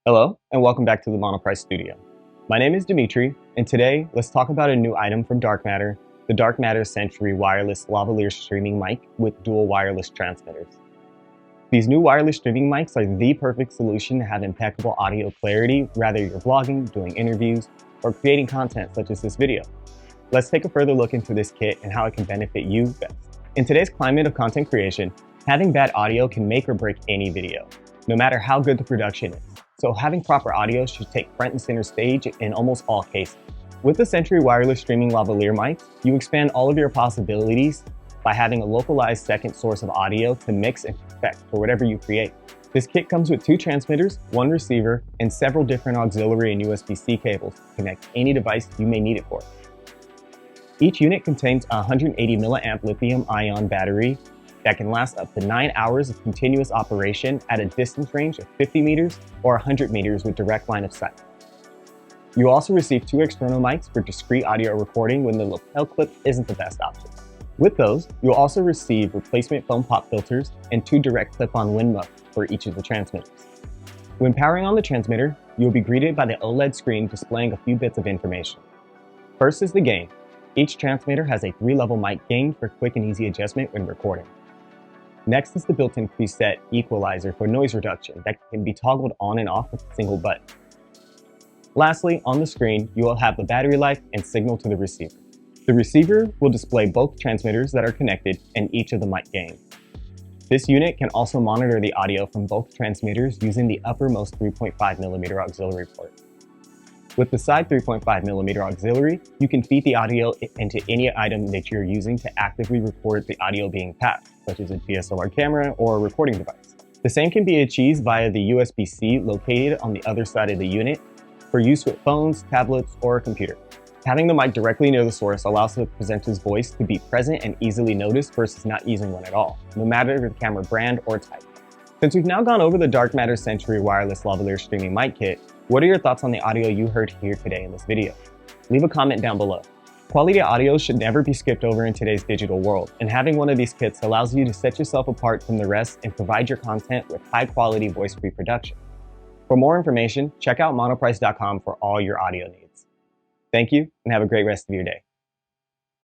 Hello, and welcome back to the Monoprice studio. My name is Dimitri, and today let's talk about a new item from Dark Matter, the Dark Matter Sentry Wireless Lavalier Streaming Mic with dual wireless transmitters. These new wireless streaming mics are the perfect solution to have impeccable audio clarity, whether you're vlogging, doing interviews, or creating content such as this video. Let's take a further look into this kit and how it can benefit you best. In today's climate of content creation, having bad audio can make or break any video, no matter how good the production is. So having proper audio should take front and center stage in almost all cases. With the Sentry Wireless Streaming Lavalier mic, you expand all of your possibilities by having a localized second source of audio to mix and perfect for whatever you create. This kit comes with 2 transmitters, 1 receiver, and several different auxiliary and USB-C cables to connect any device you may need it for. Each unit contains a 180 milliamp lithium-ion battery that can last up to 9 hours of continuous operation at a distance range of 50 meters or 100 meters with direct line of sight. You also receive 2 external mics for discrete audio recording when the lapel clip isn't the best option. With those, you'll also receive replacement foam pop filters and 2 direct clip-on wind muffs for each of the transmitters. When powering on the transmitter, you'll be greeted by the OLED screen displaying a few bits of information. First is the gain. Each transmitter has a 3-level mic gain for quick and easy adjustment when recording. Next is the built-in preset equalizer for noise reduction that can be toggled on and off with a single button. Lastly, on the screen, you will have the battery life and signal to the receiver. The receiver will display both transmitters that are connected and each of the mic gains. This unit can also monitor the audio from both transmitters using the uppermost 3.5mm auxiliary port. With the side 3.5mm auxiliary, you can feed the audio into any item that you're using to actively record the audio being passed, such as a DSLR camera or a recording device. The same can be achieved via the USB-C located on the other side of the unit for use with phones, tablets, or a computer. Having the mic directly near the source allows the presenter's voice to be present and easily noticed versus not using one at all, no matter the camera brand or type. Since we've now gone over the Dark Matter Sentry Wireless Lavalier Streaming Mic Kit, what are your thoughts on the audio you heard here today in this video? Leave a comment down below. Quality audio should never be skipped over in today's digital world, and having one of these kits allows you to set yourself apart from the rest and provide your content with high-quality voice pre-production. For more information, check out monoprice.com for all your audio needs. Thank you, and have a great rest of your day.